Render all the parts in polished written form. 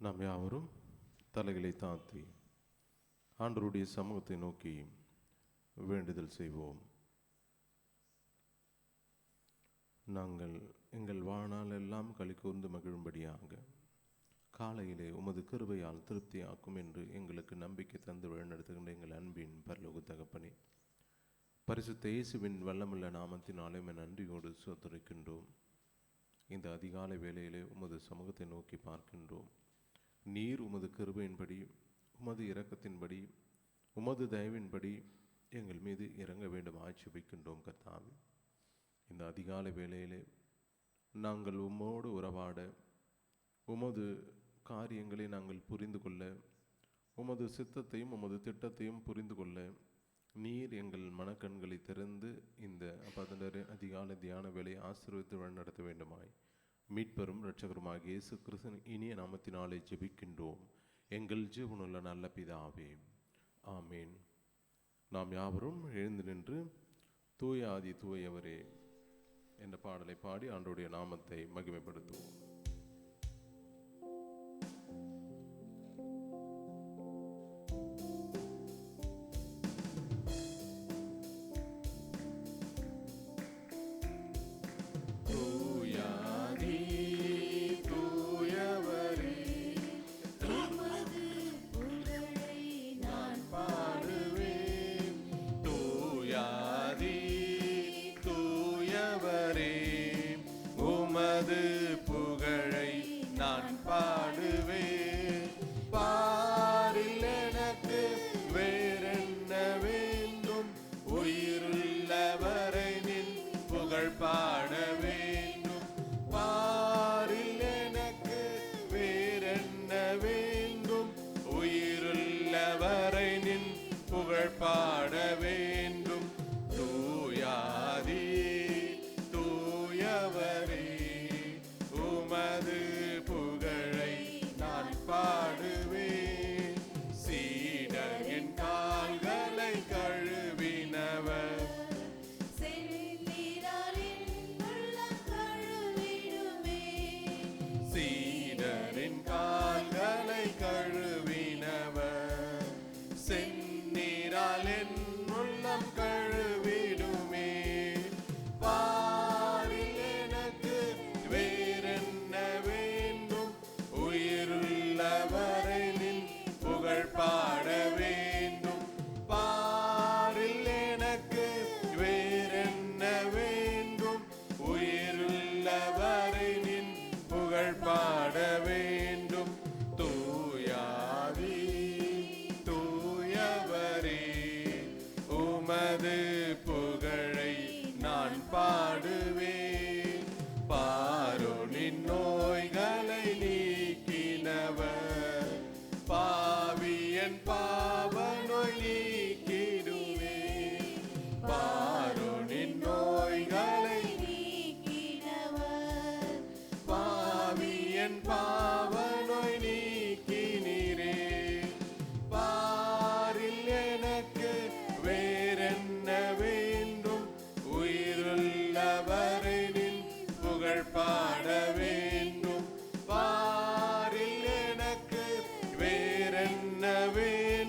நாம் யாவரும் தலைகளை தாழ்த்தி ஆண்டவருடைய சமூகத்தை நோக்கி வேண்டுதல் செய்வோம். நாங்கள் எங்கள் வாழ்நாள் எல்லாம் களி கூர்ந்து மகிழும்படியாக காலையிலே உமது கிருபையால் திருப்தியாக்கும் என்று எங்களுக்கு நம்பிக்கை தந்து வழிநடத்துகின்ற எங்கள் அன்பின் பரலோக தகப்பனே, பரிசுத்த இயேசுவின் வல்லமுள்ள நாமத்தினாலே நன்றியோடு சோதரிக்கின்றோம். இந்த அதிகாலை வேளையிலே உமது சமூகத்தை நோக்கி பார்க்கின்றோம். நீர் உமது கிருபையின்படி, உமது இரக்கத்தின்படி, உமது தயவின்படி எங்கள் மீது இறங்க வேண்டும் ஆட்சேபிக்கின்றோம். கர்த்தாவே, இந்த அதிகாலை வேளையிலே நாங்கள் உம்மோடு உறவாட, உமது காரியங்களை நாங்கள் புரிந்து கொள்ள, உமது சித்தத்தையும் உமது திட்டத்தையும் புரிந்து கொள்ள நீர் எங்கள் மனக்கண்களை திறந்து இந்த 11 அதிகாலை தியான வேலையை ஆசீர்வதித்து வழிநடத்த வேண்டுமாய் மீட்பெரும் இரட்சகருமாகிய இயேசு கிறிஸ்துவின் இனிய நாமத்தினாலே ஜெபிக்கின்றோம் எங்கள் ஜீவனுள்ள நல்ல பிதாவே, ஆமேன். நாம் யாவரும் எழுந்து நின்று தூய ஆதி தூயவரே என்ற பாடலை பாடி ஆண்டவருடைய நாமத்தை மகிமைப்படுத்துவோம். பாட வேண்டும். தூயாதி தூயவரே உமது புகழை நான் பாடுவேன். சீடரின் கால்களை கழுவினவர், சீடரின் கால்களை கழுவினவர், செந்நீரால் உள்ளம் கழுவிடுமே. பாரில் எனக்கு வேறென்ன வேண்டும், உயிருள்ளவரை நின் புகழ் பாட வேண்டும். பாரில் எனக்கு வேறென்ன வேண்டும், உயிருள்ளவரை நின் புகழ் பாட வேண்டும். தூயாதி உமது புகழை நான் பாடுவேன். பாரோனின் நோய்களை நீக்கினவர், பாவியன் பாவ நோய் நீக்கிடுவேன். பாரோனின் நோய்களை நீக்கினவர், பாவியன் பாவ நோய் நீக்கினீரே. பாரில் எனக்கு வேறென்ன வேண்டும், உயிருள்ளவரை நின் புகழ் பாட வேண்டும். பாரில் எனக்கு வேறென்ன வேண்டும்,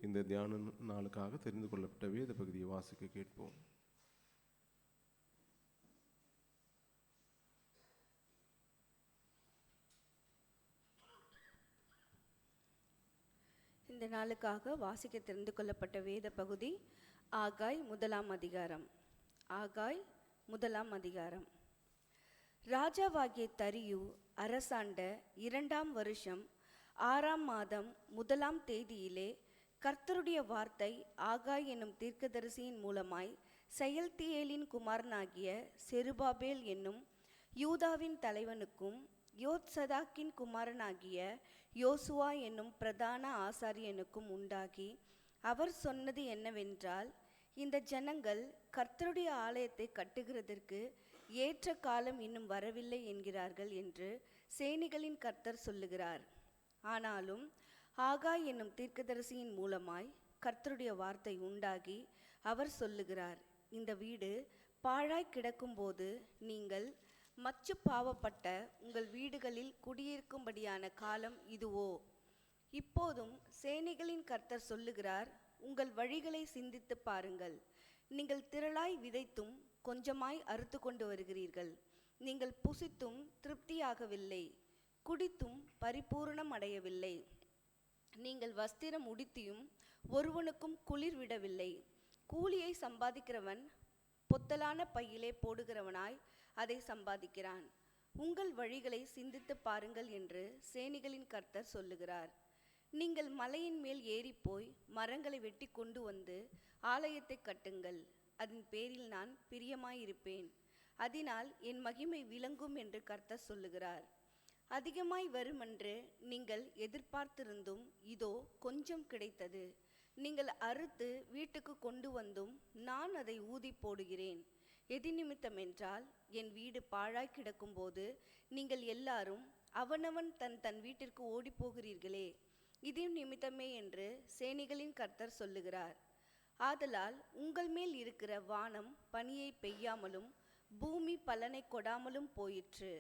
இந்த தியான நாளுக்காக தெரிந்து கொள்ளப்பட்ட வேத பகுதியை வாசிக்க கேட்போம். இந்த நாளுக்காக வாசிக்க தெரிந்து கொள்ளப்பட்ட வேத பகுதி ஆகாய் 1ஆம் அதிகாரம். ஆகாய் 1ஆம் அதிகாரம். ராஜாவாகிய தரியு அரசாண்ட 2ஆம் வருஷம் 6ஆம் மாதம் 1ஆம் தேதியிலே கர்த்தருடைய வார்த்தை ஆகாய் என்னும் தீர்க்கதரிசியின் மூலமாய் செயல்தியேலின் குமாரனாகிய செருபாபேல் என்னும் யூதாவின் தலைவனுக்கும் யோத்சதாக்கின் குமாரனாகிய யோசுவா என்னும் பிரதான ஆசாரியனுக்கும் உண்டாகி, அவர் சொன்னது என்னவென்றால், இந்த ஜனங்கள் கர்த்தருடைய ஆலயத்தை கட்டுகிறதற்கு ஏற்ற காலம் இன்னும் வரவில்லை என்கிறார்கள் என்று சேனைகளின் கர்த்தர் சொல்லுகிறார். ஆனாலும் ஆகாய் என்னும் தீர்க்கதரிசியின் மூலமாய் கர்த்தருடைய வார்த்தை உண்டாகி அவர் சொல்லுகிறார், இந்த வீடு பாழாய் கிடக்கும்போது நீங்கள் மச்சு பாவப்பட்ட உங்கள் வீடுகளில் குடியிருக்கும்படியான காலம் இதுவோ? இப்போதும் சேனைகளின் கர்த்தர் சொல்லுகிறார், உங்கள் வழிகளை சிந்தித்து பாருங்கள். நீங்கள் திரளாய் விதைத்தும் கொஞ்சமாய் அறுத்து கொண்டு வருகிறீர்கள். நீங்கள் புசித்தும் திருப்தியாகவில்லை, குடித்தும் பரிபூரணம் அடையவில்லை. நீங்கள் வஸ்திரம் உடுத்தியும் ஒருவனுக்கும் குளிர் விடவில்லை. கூலியை சம்பாதிக்கிறவன் பொத்தலான பையிலே போடுகிறவனாய் அதை சம்பாதிக்கிறான். உங்கள் வழிகளை சிந்தித்து பாருங்கள் என்று சேனைகளின் கர்த்தர் சொல்லுகிறார். நீங்கள் மலையின் மேல் ஏறிப்போய் மரங்களை வெட்டி கொண்டு வந்து ஆலயத்தை கட்டுங்கள். அதன் பேரில் நான் பிரியமாயிருப்பேன். அதனால் என் மகிமை விளங்கும் என்று கர்த்தர் சொல்லுகிறார். அதிகமாய் வருமென்று நீங்கள் எதிர்பார்த்திருந்தும் இதோ கொஞ்சம் கிடைத்தது. நீங்கள் அறுத்து வீட்டுக்கு கொண்டு வந்தும் நான் அதை ஊதி போடுகிறேன். எது நிமித்தம் என்றால், என் வீடு பாழாய் கிடக்கும்போது நீங்கள் எல்லாரும் அவனவன் தன் தன் வீட்டிற்கு ஓடி போகிறீர்களே, இது நிமித்தமே என்று சேனைகளின் கர்த்தர் சொல்லுகிறார். ஆதலால் உங்கள் மேல் இருக்கிற வானம் பனியை பெய்யாமலும் பூமி பலனை கொடாமலும் போயிற்று.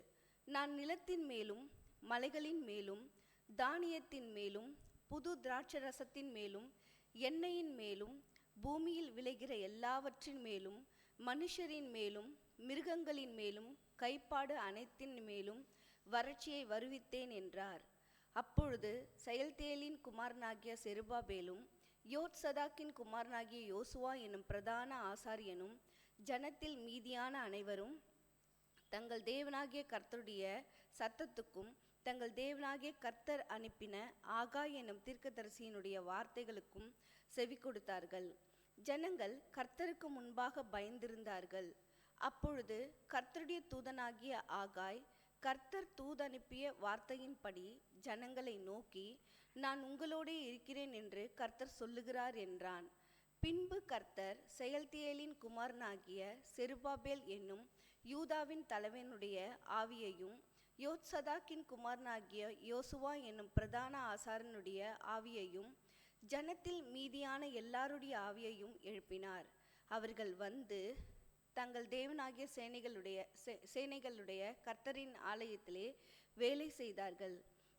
நான் நிலத்தின் மேலும் மலைகளின் மேலும் தானியத்தின் மேலும் புது திராட்சரசத்தின் மேலும் எண்ணெயின் மேலும் பூமியில் விளைகிற எல்லாவற்றின் மேலும் மனுஷரின் மேலும் மிருகங்களின் மேலும் கைப்பாடு அனைத்தின் மேலும் வறட்சியை வருவித்தேன் என்றார். அப்பொழுது செயல்தியேலின் குமாரனாகிய செருபாபேலும் யோத்சதாக்கின் குமாரனாகிய யோசுவா என்னும் பிரதான ஆசாரியனும் ஜனத்தில் மீதியான அனைவரும் தங்கள் தேவனாகிய கர்த்தருடைய சத்தத்துக்கும் தங்கள் தேவனாகிய கர்த்தர் அனுப்பின ஆகாய் என்னும் தீர்க்கதரிசியினுடைய வார்த்தைகளுக்கும் செவி கொடுத்தார்கள். ஜனங்கள் கர்த்தருக்கு முன்பாக பயந்திருந்தார்கள். அப்பொழுது கர்த்தருடைய தூதனாகிய ஆகாய் கர்த்தர் தூதனுப்பிய வார்த்தையின்படி ஜனங்களை நோக்கி, நான் உங்களோடே இருக்கிறேன் என்று கர்த்தர் சொல்லுகிறார் என்றான். பின்பு கர்த்தர் செயல்தியேலின் குமாரனாகிய செருபாபேல் என்னும் யூதாவின் தலைவனுடைய ஆவியையும் யோத்சதாக்கின் குமாரனாகிய யோசுவா என்னும் பிரதான ஆசாரனுடைய ஆவியையும் ஜனத்தில் மீதியான எல்லாருடைய ஆவியையும் எழுப்பினார். அவர்கள் வந்து தங்கள் தேவனாகிய சேனைகளுடைய கர்த்தரின் ஆலயத்திலே வேலை செய்தார்கள்.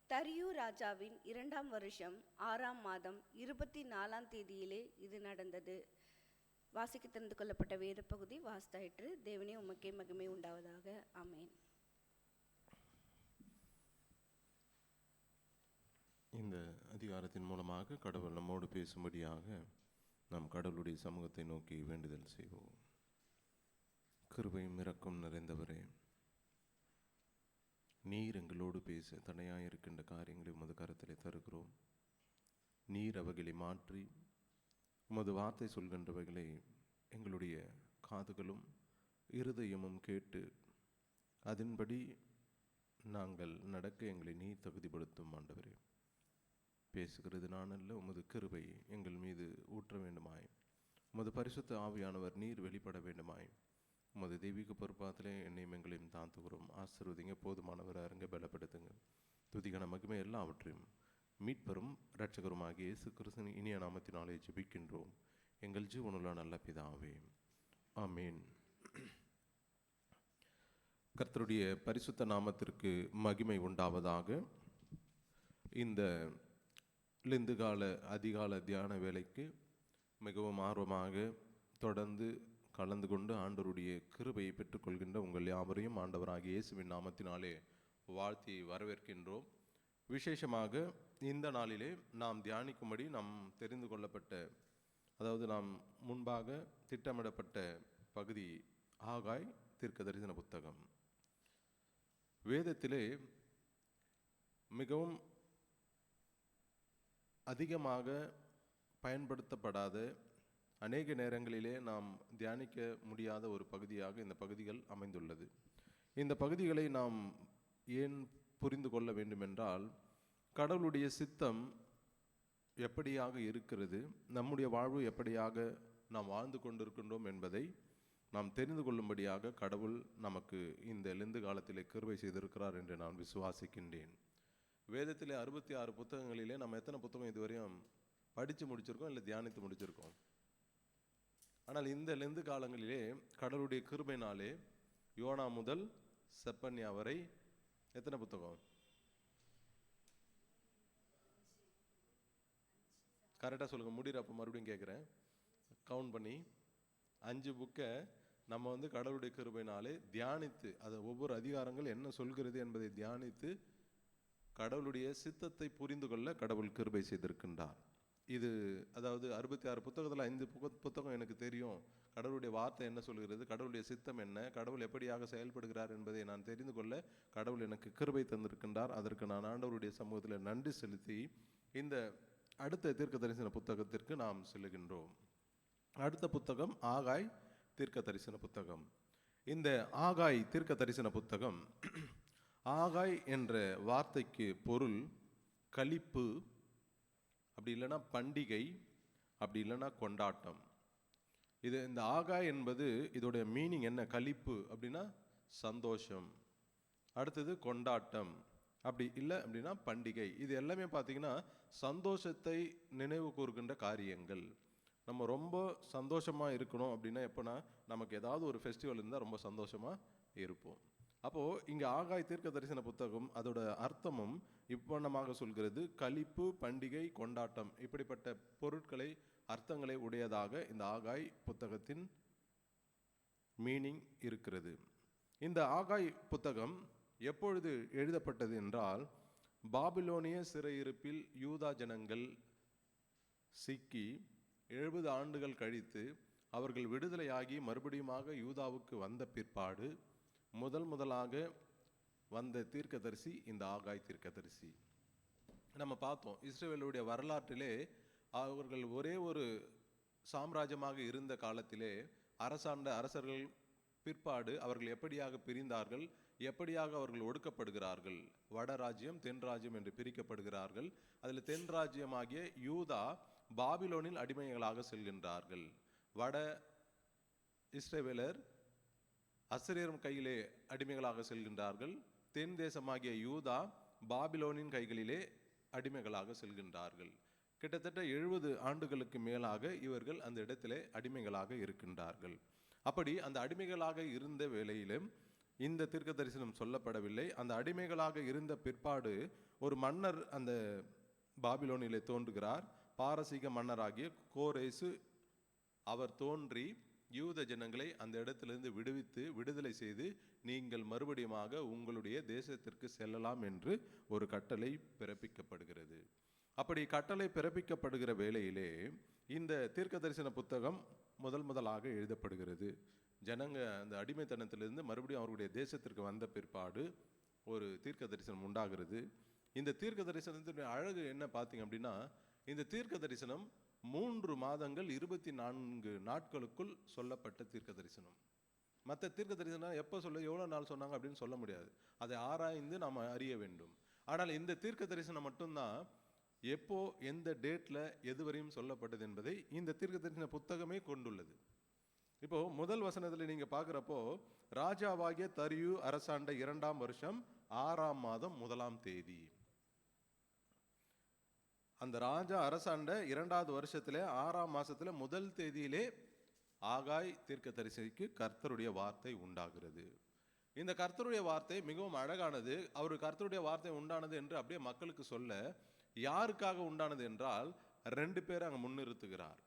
தரியு ராஜாவின் 2ஆம் வருஷம் 6ஆம் மாதம் 24ஆம் தேதியிலே இது நடந்தது. வாசிக்க தெரிந்து கொள்ளப்பட்ட வேத பகுதி வாசித்தாயிற்று. தேவனே உமக்கே மகிமை உண்டாவதாக. ஆமேன். இந்த அதிகாரத்தின் மூலமாக கடவுள் நம்மோடு பேசும்படியாக நாம் கடவுளுடைய சமூகத்தை நோக்கி வேண்டுதல் செய்வோம். கிருபையும் இரக்கம் நிறைந்தவரே, நீர் எங்களோடு பேச தடையாயிருக்கின்ற காரியங்களை உமது கரத்திலே தருகிறோம். நீர் அவைகளை மாற்றி உமது வார்த்தை சொல்கின்றவைகளை எங்களுடைய காதுகளும் இருதயமும் கேட்டு அதன்படி நாங்கள் நடக்க எங்களை நீர் தகுதிப்படுத்தும். ஆண்டவரே, பேசுகிறது நான் அல்ல, உமது கிருபை எங்கள் மீது ஊற்ற வேண்டுமாய், உமது பரிசுத்த ஆவியானவர் நீர் வெளிப்பட வேண்டுமாய் உமது தெய்வீக பொறுப்பாத்திலே என்னையும் எங்களையும் தாழ்த்துகிறோம். ஆசீர்வதிங்க, போதுமானவர் அருங்க பலப்படுத்துங்க. துதிகன மகிமை எல்லாவற்றையும் மீட்பரும் இரட்சகருமாகிய இயேசு கிறிஸ்துவின் இனிய நாமத்தினாலே ஜெபிக்கின்றோம் எங்கள் ஜீவனுள்ள நல்ல பிதாவே, ஆமேன். கர்த்தருடைய பரிசுத்த நாமத்திற்கு மகிமை உண்டாவதாக. இந்த லிந்து கால அதிகால தியான வேலைக்கு மிகவும் ஆர்வமாக தொடர்ந்து கலந்து கொண்டு ஆண்டவருடைய கிருபையை பெற்றுக்கொள்கின்ற உங்கள் யாவரையும் ஆண்டவராகிய இயேசுவின் நாமத்தினாலே வாழ்த்தி வரவேற்கின்றோம். விசேஷமாக இந்த நாளிலே நாம் தியானிக்கும்படி நாம் தெரிந்து கொள்ளப்பட்ட, அதாவது நாம் முன்பாக திட்டமிடப்பட்ட பகுதி ஆகாய் தீர்க்கதரிசன புத்தகம். வேதத்திலே மிகவும் அதிகமாக பயன்படுத்தப்படாத, அநேக நேரங்களிலே நாம் தியானிக்க முடியாத ஒரு பகுதியாக இந்த பகுதிகள் அமைந்துள்ளது. இந்த பகுதிகளை நாம் ஏன் புரிந்து கொள்ள வேண்டுமென்றால், கடவுளுடைய சித்தம் எப்படியாக இருக்கிறது, நம்முடைய வாழ்வு எப்படியாக நாம் வாழ்ந்து கொண்டிருக்கின்றோம் என்பதை நாம் தெரிந்து கொள்ளும்படியாக கடவுள் நமக்கு இந்த லெந்து காலத்திலே கிருபை செய்திருக்கிறார் என்று நான் விசுவாசிக்கின்றேன். வேதத்திலே 66 புத்தகங்களிலே நம்ம எத்தனை புத்தகம் இதுவரையும் படித்து முடிச்சிருக்கோம், இல்லை தியானித்து முடிச்சிருக்கோம்? ஆனால் இந்த லெந்து காலங்களிலே கடவுளுடைய கிருபையினாலே யோனா முதல் செப்பன்யா வரை எத்தனை புத்தகம்? கரெக்டாக சொல்லுங்கள், முடிகிறப்ப மறுபடியும் கேட்குறேன். கவுண்ட் பண்ணி 5 புக்கை நம்ம கடவுளுடைய கிருபையினாலே தியானித்து, அதை ஒவ்வொரு அதிகாரங்கள் என்ன சொல்கிறது என்பதை தியானித்து கடவுளுடைய சித்தத்தை புரிந்து கொள்ள கடவுள் கிருபை செய்திருக்கின்றார். இது அதாவது 66 புத்தகத்தில் 5 புத்தகம் எனக்கு தெரியும், கடவுளுடைய வார்த்தை என்ன சொல்கிறது, கடவுளுடைய சித்தம் என்ன, கடவுள் எப்படியாக செயல்படுகிறார் என்பதை நான் தெரிந்து கொள்ள கடவுள் எனக்கு கிருபை தந்திருக்கின்றார். அதற்கு நான் ஆண்டவருடைய சமூகத்தில் நன்றி செலுத்தி இந்த அடுத்த தீர்க்க தரிசன புத்தகத்திற்கு நாம் செல்லுகின்றோம். அடுத்த புத்தகம் ஆகாய் தீர்க்க தரிசன புத்தகம். இந்த ஆகாய் தீர்க்க தரிசன புத்தகம், ஆகாய் என்ற வார்த்தைக்கு பொருள் களிப்பு, அப்படி இல்லைன்னா பண்டிகை, அப்படி இல்லைன்னா கொண்டாட்டம். இது இந்த ஆகாய் என்பது இதோடைய மீனிங் என்ன? களிப்பு அப்படின்னா சந்தோஷம், அடுத்தது கொண்டாட்டம், அப்படி இல்லை அப்படின்னா பண்டிகை. இது எல்லாமே பார்த்தீங்கன்னா சந்தோஷத்தை நினைவு கூறுகின்ற காரியங்கள். நம்ம ரொம்ப சந்தோஷமாக இருக்கணும் அப்படின்னா எப்போனா, நமக்கு ஏதாவது ஒரு ஃபெஸ்டிவல் இருந்தால் ரொம்ப சந்தோஷமாக இருப்போம். அப்போது இங்கே ஆகாய் தீர்க்க தரிசன புத்தகம் அதோட அர்த்தமும் இவ்வண்ணமாக சொல்கிறது. களிப்பு, பண்டிகை, கொண்டாட்டம், இப்படிப்பட்ட பொருட்களை, அர்த்தங்களை உடையதாக இந்த ஆகாய் புத்தகத்தின் மீனிங் இருக்கிறது. இந்த ஆகாய் புத்தகம் எப்பொழுது எழுதப்பட்டது என்றால், பாபிலோனிய சிறையிருப்பில் யூதா ஜனங்கள் சிக்கி 70 ஆண்டுகள் கழித்து அவர்கள் விடுதலையாகி மறுபடியுமாக யூதாவுக்கு வந்த பிற்பாடு முதலாக வந்த தீர்க்கதரிசி இந்த ஆகாய் தீர்க்கதரிசி. நம்ம பார்த்தோம், இஸ்ரவேலுடைய வரலாற்றிலே அவர்கள் ஒரே ஒரு சாம்ராஜ்யமாக இருந்த காலத்திலே அரசாண்ட அரசர்கள் பிற்பாடு அவர்கள் எப்படியாக பிரிந்தார்கள், எப்படியாக அவர்கள் ஒடுக்கப்படுகிறார்கள். வட ராஜ்யம், தென் ராஜ்யம் என்று பிரிக்கப்படுகிறார்கள். அதில் தென் ராஜ்யமாகிய யூதா பாபிலோனில் அடிமைகளாக செல்கின்றார்கள். வட இஸ்ரவேலர் அசரியர் கையிலே அடிமைகளாக செல்கின்றார்கள். தென் தேசமாகிய யூதா பாபிலோனின் கைகளிலே அடிமைகளாக செல்கின்றார்கள். கிட்டத்தட்ட 70 ஆண்டுகளுக்கு மேலாக இவர்கள் அந்த இடத்திலே அடிமைகளாக இருக்கின்றார்கள். அப்படி அந்த அடிமைகளாக இருந்த வேளையிலும் இந்த தீர்க்க தரிசனம் சொல்லப்படவில்லை. அந்த அடிமைகளாக இருந்த பிற்பாடு ஒரு மன்னர் அந்த பாபிலோனிலே தோன்றுகிறார். பாரசீக மன்னராகிய கோரேசு அவர் தோன்றி யூத ஜனங்களை அந்த இடத்திலிருந்து விடுவித்து விடுதலை செய்து, நீங்கள் மறுபடியுமாக உங்களுடைய தேசத்திற்கு செல்லலாம் என்று ஒரு கட்டளை பிறப்பிக்கப்படுகிறது. அப்படி கட்டளை பிறப்பிக்கப்படுகிற வேளையிலே இந்த தீர்க்க தரிசன புத்தகம் முதலாக எழுதப்படுகிறது. ஜனங்க அந்த அடிமைத்தனத்திலிருந்து மறுபடியும் அவருடைய தேசத்திற்கு வந்த பிற்பாடு ஒரு தீர்க்க தரிசனம் உண்டாகிறது. இந்த தீர்க்க தரிசனத்தினுடைய அழகு என்ன பார்த்தீங்க அப்படின்னா, இந்த தீர்க்க தரிசனம் 3 மாதங்கள் 24 நாட்களுக்குள் சொல்லப்பட்ட தீர்க்க தரிசனம். மற்ற தீர்க்க தரிசனம் எப்போ எவ்வளோ நாள் சொன்னாங்க அப்படின்னு சொல்ல முடியாது, அதை ஆராய்ந்து நாம் அறிய வேண்டும். ஆனால் இந்த தீர்க்க தரிசனம் மட்டும்தான் எப்போ எந்த டேட்டில் எதுவரையும் சொல்லப்பட்டது என்பதை இந்த தீர்க்க தரிசன புத்தகமே கொண்டுள்ளது. இப்போ முதல் வசனத்தில் நீங்கள் பார்க்குறப்போ, ராஜாவாகிய தரியு அரசாண்ட 2ஆம் வருஷம் 6ஆம் மாதம் 1ஆம் தேதி. அந்த ராஜா அரசாண்ட 2வது வருஷத்துல 6ஆம் மாசத்துல 1 தேதியிலே ஆகாய் தீர்க்கதரிசிக்கு கர்த்தருடைய வார்த்தை உண்டாகிறது. இந்த கர்த்தருடைய வார்த்தை மிகவும் அழகானது. அவர் கர்த்தருடைய வார்த்தை உண்டானது என்று அப்படியே மக்களுக்கு சொல்ல, யாருக்காக உண்டானது என்றால் 2 பேரை அங்கே முன்னிறுத்துகிறார்.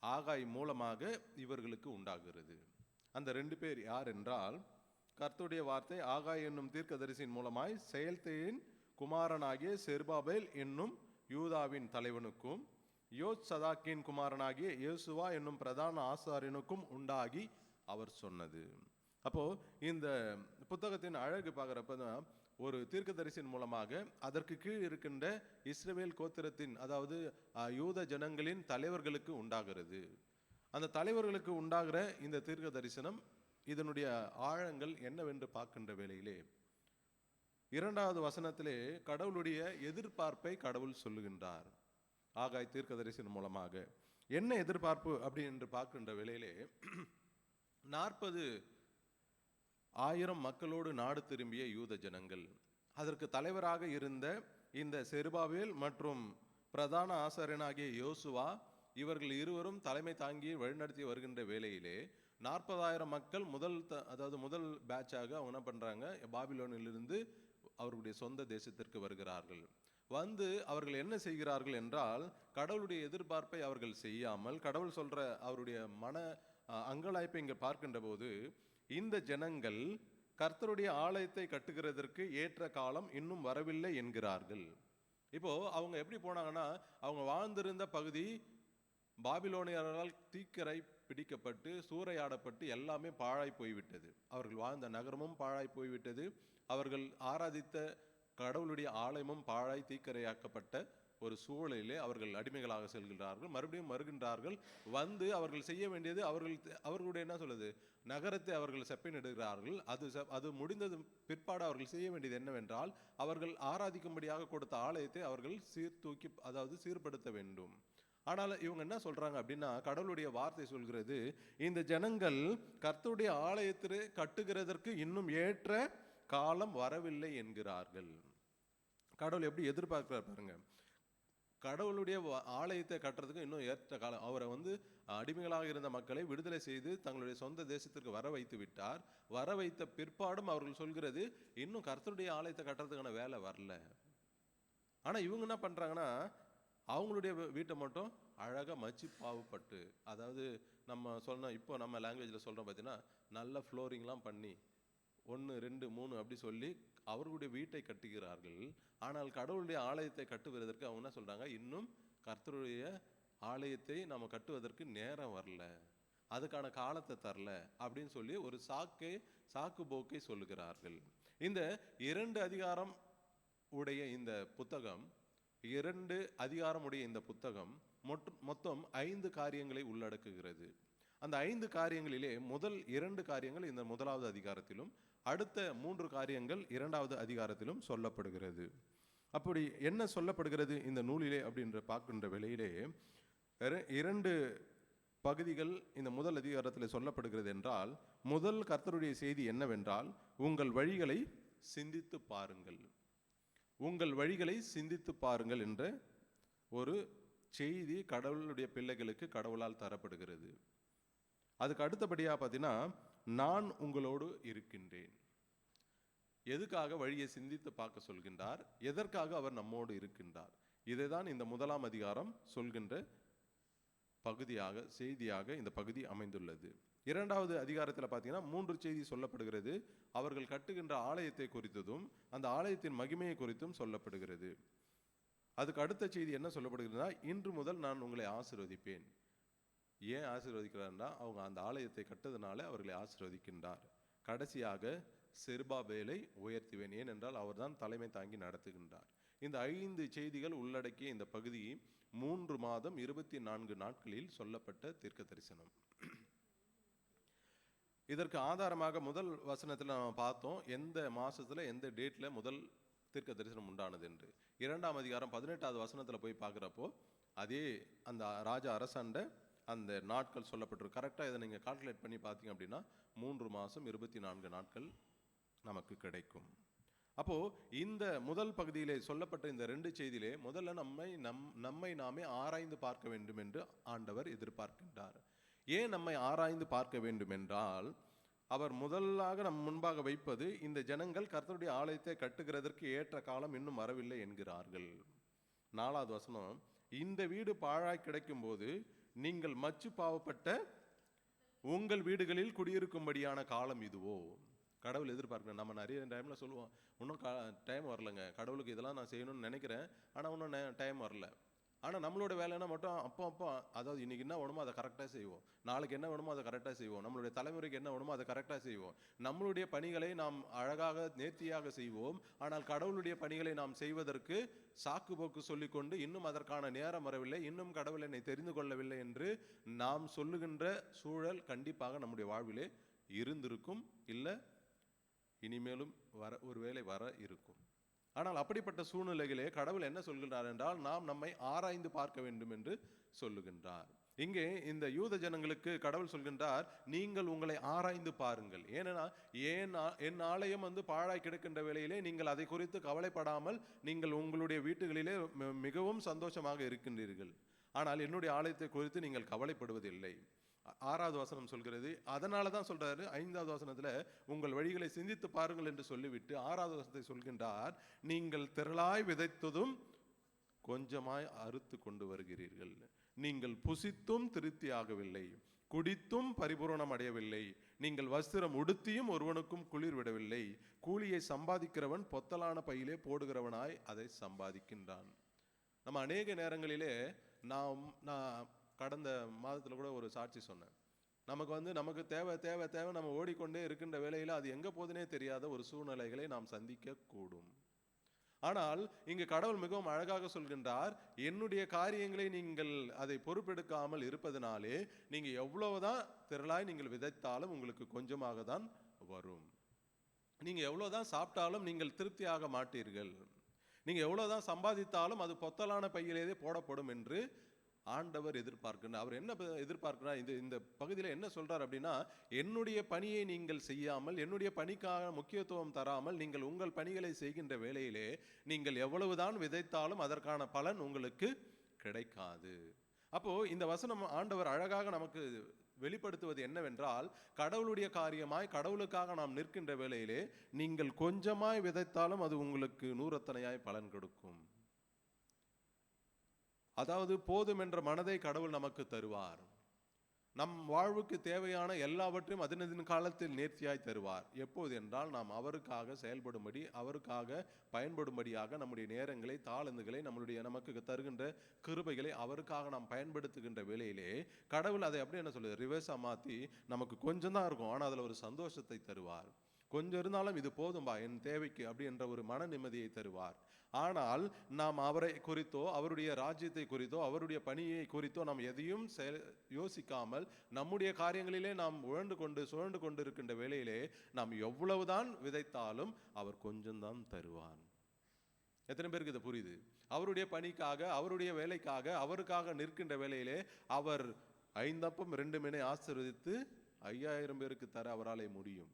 ஆகாய் மூலமாக இவர்களுக்கு உண்டாகிறது. அந்த 2 பேர் யார் என்றால், கர்த்தருடைய வார்த்தை ஆகாய் என்னும் தீர்க்கதரிசியின் மூலமாய் செயல்தேயின் குமாரனாகிய செருபாபேல் என்னும் யூதாவின் தலைவனுக்கும் யோத்சதாக்கின் குமாரனாகிய யோசுவா என்னும் பிரதான ஆசாரியனுக்கும் உண்டாகி அவர் சொன்னது. அப்போ இந்த புத்தகத்தின் அழகு பார்க்குறப்ப தான் ஒரு தீர்க்கதரிசியின் மூலமாக அதற்கு கீழ் இருக்கின்ற இஸ்ரவேல் கோத்திரத்தின், அதாவது யூத ஜனங்களின் தலைவர்களுக்கு உண்டாகிறது. அந்த தலைவர்களுக்கு உண்டாகிற இந்த தீர்க்க தரிசனம், இதனுடைய ஆழங்கள் என்னவென்று பார்க்கின்ற வேளையிலே 2வது வசனத்திலே கடவுளுடைய எதிர்பார்ப்பை கடவுள் சொல்லுகின்றார். ஆகாய் தீர்க்க தரிசனம் மூலமாக என்ன எதிர்பார்ப்பு அப்படி என்று பார்க்கின்ற வேளையிலே 40,000 மக்களோடு நாடு திரும்பிய யூத ஜனங்கள், அதற்கு தலைவராக இருந்த இந்த செருபாபேல் மற்றும் பிரதான ஆசாரியனாகிய யோசுவா, இவர்கள் இருவரும் தலைமை தாங்கி வழிநடத்தி வருகின்ற வேளையிலே 40,000 மக்கள் முதல் பேட்சாக அவங்க என்ன பண்றாங்க, பாபிலோனிலிருந்து அவர்களுடைய சொந்த தேசத்திற்கு வருகிறார்கள். வந்து அவர்கள் என்ன செய்கிறார்கள் என்றால், கடவுளுடைய எதிர்பார்ப்பை அவர்கள் செய்யாமல் கடவுள் சொல்ற அவருடைய மன அங்கலாய்ப்பை இங்கே பார்க்கின்ற போது, இந்த ஜனங்கள் கர்த்தருடைய ஆலயத்தை கட்டுகிறதற்கு ஏற்ற காலம் இன்னும் வரவில்லை என்கிறார்கள். இப்போ அவங்க எப்படி போனாங்கன்னா, அவங்க வாழ்ந்திருந்த பகுதி பாபிலோனியரால் தீக்கரை பிடிக்கப்பட்டு சூறையாடப்பட்டு எல்லாமே பாழாய் போய்விட்டது. அவர்கள் வாழ்ந்த நகரமும் பாழாய் போய்விட்டது. அவர்கள் ஆராதித்த கடவுளுடைய ஆலயமும் பாழாய் தீக்கரையாக்கப்பட்ட ஒரு சூழலிலே அவர்கள் அடிமைகளாக செல்கிறார்கள். மறுபடியும் வருகின்றார்கள். வந்து அவர்கள் செய்ய வேண்டியது, அவர்களுடைய என்ன சொல்லுது, நகரத்தை அவர்கள் செப்பனிடுகிறார்கள். அது முடிந்தது பிற்பாடு அவர்கள் செய்ய வேண்டியது என்னவென்றால், அவர்கள் ஆராதிக்கும்படியாக கொடுத்த ஆலயத்தை அவர்கள் சீர்படுத்த வேண்டும். ஆனால் இவங்க என்ன சொல்றாங்க அப்படின்னா, கடவுளுடைய வார்த்தை சொல்கிறது, இந்த ஜனங்கள் கர்த்தருடைய ஆலயத்தை கட்டுகிறதற்கு இன்னும் ஏற்ற காலம் வரவில்லை என்கிறார்கள். கடவுள் எப்படி எதிர்பார்க்கிறார் பாருங்க. கடவுளுடைய ஆலயத்தை கட்டுறதுக்கு இன்னும் ஏற்ற காலம், அவரை அடிமைகளாக இருந்த மக்களை விடுதலை செய்து தங்களுடைய சொந்த தேசத்திற்கு வர வைத்து விட்டார். வர வைத்த பிற்பாடும் அவர்கள் சொல்கிறது, இன்னும் கர்த்தருடைய ஆலயத்தை கட்டுறதுக்கான வேலை வரல. ஆனா இவங்க என்ன பண்றாங்கன்னா, அவங்களுடைய வீட்டை மட்டும் அழகாக மச்சி பாவுப்பட்டு, அதாவது நம்ம சொன்ன இப்போ நம்ம லாங்குவேஜில் சொல்கிறோம் பார்த்தீங்கன்னா, நல்ல ஃப்ளோரிங்லாம் பண்ணி 1 2 3 அப்படி சொல்லி அவர்களுடைய வீட்டை கட்டுகிறார்கள். ஆனால் கடவுளுடைய ஆலயத்தை கட்டுவதற்கு அவங்க என்ன சொல்கிறாங்க, இன்னும் கர்த்தருடைய ஆலயத்தை நம்ம கட்டுவதற்கு நேரம் வரல, அதுக்கான காலத்தை தரல அப்படின்னு சொல்லி ஒரு சாக்கு போக்கை சொல்லுகிறார்கள். இந்த 2 அதிகாரம் உடைய இந்த புத்தகம் 2 அதிகாரம் உடைய இந்த புத்தகம் மொத்தம் 5 காரியங்களை உள்ளடக்குகிறது. அந்த 5 காரியங்களிலே முதல் 2 காரியங்கள் இந்த 1வது அதிகாரத்திலும், அடுத்த 3 காரியங்கள் 2வது அதிகாரத்திலும் சொல்லப்படுகிறது. அப்படி என்ன சொல்லப்படுகிறது இந்த நூலிலே அப்படின்ற பார்க்கின்ற வேளையிலே 2 பகுதிகள் இந்த முதல் அதிகாரத்தில் சொல்லப்படுகிறது என்றால், முதல் கர்த்தருடைய செய்தி என்னவென்றால், உங்கள் வழிகளை சிந்தித்து பாருங்கள். உங்கள் வழிகளை சிந்தித்து பாருங்கள் என்ற ஒரு செய்தி கடவுளுடைய பிள்ளைகளுக்கு கடவுளால் தரப்படுகிறது. அதுக்கு அடுத்தபடியாக பார்த்தீங்கன்னா, நான் உங்களோடு இருக்கின்றேன். எதுக்காக வழியை சிந்தித்து பார்க்க சொல்கின்றார், எதற்காக அவர் நம்மோடு இருக்கின்றார், இதை தான் இந்த 1ஆம் அதிகாரம் சொல்கின்ற பகுதியாக செய்தியாக இந்த பகுதி அமைந்துள்ளது. 2வது அதிகாரத்தில் பார்த்தீங்கன்னா 3 செய்தி சொல்லப்படுகிறது. அவர்கள் கட்டுகின்ற ஆலயத்தை குறித்ததும் அந்த ஆலயத்தின் மகிமையை குறித்தும் சொல்லப்படுகிறது. அதுக்கு அடுத்த செய்தி என்ன சொல்லப்படுகிறதுனா, இன்று முதல் நான் உங்களை ஆசீர்வதிப்பேன். ஏன் ஆசீர்வதிக்கிறார்னா, அவங்க அந்த ஆலயத்தை கட்டதுனால அவர்களை ஆசீர்வதிக்கின்றார். கடைசியாக செருபாபேலை உயர்த்துவேன், ஏனென்றால் அவர்தான் தலைமை தாங்கி நடத்துகின்றார். இந்த 5 செய்திகள் உள்ளடக்கிய இந்த பகுதி 3 மாதம் 24 நாட்களில் சொல்லப்பட்ட தீர்க்க தரிசனம். இதற்கு ஆதாரமாக முதல் வசனத்தில் நம்ம பார்த்தோம், எந்த மாசத்துல எந்த டேட்ல முதல் தீர்க்க தரிசனம் உண்டானது என்று. 2ஆம் அதிகாரம் 18வது வசனத்தில் போய் பார்க்குறப்போ அதே அந்த ராஜா அரசாண்ட அந்த நாட்கள் சொல்லப்பட்டிருக்கு. கரெக்டாக இதை நீங்கள் கால்குலேட் பண்ணி பார்த்தீங்க அப்படின்னா 3 மாதம் 24 நாட்கள் நமக்கு கிடைக்கும். அப்போது இந்த முதல் பகுதியிலே சொல்லப்பட்ட இந்த 2 செய்தியிலே முதல்ல நம்மை நாமே ஆராய்ந்து பார்க்க வேண்டும் என்று ஆண்டவர் எதிர்பார்க்கின்றார். ஏன் நம்மை ஆராய்ந்து பார்க்க வேண்டும் என்றால், அவர் முதலாக நம் முன்பாக வைப்பது, இந்த ஜனங்கள் கர்த்தருடைய ஆலயத்தை கட்டுகிறதற்கு ஏற்ற காலம் இன்னும் வரவில்லை என்கிறார்கள். 4வது வசனம், இந்த வீடு பாழாய் கிடைக்கும் போது நீங்கள் மச்சு பாவப்பட்ட உங்கள் வீடுகளில் குடியிருக்கும்படியான காலம் இதுவோ. கடவுள் எதிர்பார்க்கணும். நம்ம நிறைய டைமில் சொல்லுவோம், இன்னும் டைம் வரலைங்க, கடவுளுக்கு இதெல்லாம் நான் செய்யணும்னு நினைக்கிறேன், ஆனால் இன்னும் டைம் வரல. ஆனால் நம்மளோட வேலைன்னா மட்டும் அப்போ அதாவது இன்றைக்கி என்ன வேணுமோ அதை கரெக்டாக செய்வோம், நாளைக்கு என்ன வேணுமோ அதை கரெக்டாக செய்வோம், நம்மளுடைய தலைமுறைக்கு என்ன வேணுமோ அதை கரெக்டாக செய்வோம். நம்மளுடைய பணிகளை நாம் அழகாக நேர்த்தியாக செய்வோம். ஆனால் கடவுளுடைய பணிகளை நாம் செய்வதற்கு சாக்கு போக்கு சொல்லிக்கொண்டு இன்னும் அதற்கான நேரம் வரவில்லை, இன்னும் கடவுள் என்னை தெரிந்து கொள்ளவில்லை என்று நாம் சொல்லுகின்ற சூழல் கண்டிப்பாக நம்முடைய வாழ்விலே இருந்திருக்கும், இல்லை இனிமேலும் ஒருவேளை வர இருக்கும். ஆனால் அப்படிப்பட்ட சூழ்நிலைகளே கடவுள் என்ன சொல்கின்றார் என்றால், நாம் நம்மை ஆராய்ந்து பார்க்க வேண்டும் என்று சொல்லுகின்றார். இங்கே இந்த யூத ஜனங்களுக்கு கடவுள் சொல்கின்றார், நீங்கள் உங்களை ஆராய்ந்து பாருங்கள். ஏன்னா என் ஆலயம் பாழாய் கிடக்கின்ற வேளையிலே நீங்கள் அதை குறித்து கவலைப்படாமல் நீங்கள் உங்களுடைய வீட்டுகளிலே மிகவும் சந்தோஷமாக இருக்கின்றீர்கள். ஆனால் என்னுடைய ஆலயத்தை குறித்து நீங்கள் கவலைப்படுவதில்லை. 6வது வசனம் சொல்கிறது. அதனால தான் சொல்றாரு 5வது வசனத்துல உங்கள் வழிகளை சிந்தித்து பாருங்கள் என்று சொல்லிவிட்டு 6வது வசனத்தை சொல்கின்றார், நீங்கள் திரளாய் விதைத்ததும் கொஞ்சமாய் அறுத்து கொண்டு வருகிறீர்கள். நீங்கள் புசித்தும் திருப்தி ஆகவில்லை, குடித்தும் பரிபூரணம் அடையவில்லை, நீங்கள் வஸ்திரம் உடுத்தியும் ஒருவனுக்கும் குளிர் விடவில்லை. கூலியை சம்பாதிக்கிறவன் பொத்தலான பையிலே போடுகிறவனாய் அதை சம்பாதிக்கின்றான். நம்ம அநேக நேரங்களிலே நான் கடந்த மாதத்தில் கூட ஒரு சாட்சி சொன்னேன். நமக்கு தேவை தேவை தேவை நம்ம ஓடிக்கொண்டே இருக்கின்ற வேளையில் அது எங்கே போதுனே தெரியாத ஒரு சூழ்நிலைகளை நாம் சந்திக்க கூடும். ஆனால் இங்கு கடவுள் மிகவும் அழகாக சொல்கின்றார், என்னுடைய காரியங்களை நீங்கள் அதை பொறுப்பெடுக்காமல் இருப்பதனாலே நீங்கள் எவ்வளவுதான் திரளாய் நீங்கள் விதைத்தாலும் உங்களுக்கு கொஞ்சமாக தான் வரும். நீங்கள் எவ்வளோதான் சாப்பிட்டாலும் நீங்கள் திருப்தியாக மாட்டீர்கள். நீங்கள் எவ்வளோதான் சம்பாதித்தாலும் அது பொத்தலான பையிலேயே போடப்படும் என்று ஆண்டவர் எதிர்பார்க்கிறார். அவர் என்ன எதிர்பார்க்கிறார்? இந்த பகுதியில் என்ன சொல்றார் அப்படின்னா, என்னுடைய பணியை நீங்கள் செய்யாமல், என்னுடைய பணிக்காக முக்கியத்துவம் தராமல் நீங்கள் உங்கள் பணிகளை செய்கின்ற வேளையிலே நீங்கள் எவ்வளவுதான் விதைத்தாலும் அதற்கான பலன் உங்களுக்கு கிடைக்காது. அப்போ இந்த வசனம் ஆண்டவர் அழகாக நமக்கு வெளிப்படுத்துவது என்னவென்றால், கடவுளுடைய காரியமாய் கடவுளுக்காக நாம் நிற்கின்ற வேளையிலே நீங்கள் கொஞ்சமாய் விதைத்தாலும் அது உங்களுக்கு நூறத்தனையாய் பலன் கொடுக்கும். அதாவது போதும் என்ற மனதை கடவுள் நமக்கு தருவார். நம் வாழ்வுக்கு தேவையான எல்லாவற்றையும் அதனதின் காலத்தில் நேர்த்தியாய் தருவார். எப்போது என்றால் நாம் அவருக்காக செயல்படும்படி, அவருக்காக பயன்படும்படியாக நம்முடைய நேரங்களை, தாளந்துகளை, நமக்கு தருகின்ற கிருபைகளை அவருக்காக நாம் பயன்படுத்துகின்ற வேளையிலே கடவுள் அதை அப்படி என்ன சொல்லுது, ரிவர்ஸாக மாற்றி நமக்கு கொஞ்சம் தான் இருக்கும், ஆனால் அதில் ஒரு சந்தோஷத்தை தருவார். கொஞ்சம் இருந்தாலும் இது போதும்பா என் தேவைக்கு அப்படி என்ற ஒரு மன நிம்மதியை தருவார். ஆனால் நாம் அவரை குறித்தோ, அவருடைய ராஜ்யத்தை குறித்தோ, அவருடைய பணியை குறித்தோ நாம் எதையும் யோசிக்காமல் நம்முடைய காரியங்களிலே நாம் சுழண்டு கொண்டு இருக்கின்ற வேளையிலே நாம் எவ்வளவுதான் விதைத்தாலும் அவர் கொஞ்சம்தான் தருவார். எத்தனை பேருக்கு இது புரியுது? அவருடைய பணிக்காக, அவருடைய வேலைக்காக, அவருக்காக நிற்கின்ற வேளையிலே அவர் 5 அப்பம் 2 மீனை ஆசீர்வதித்து 5000 பேருக்கு தர அவராலே முடியும்.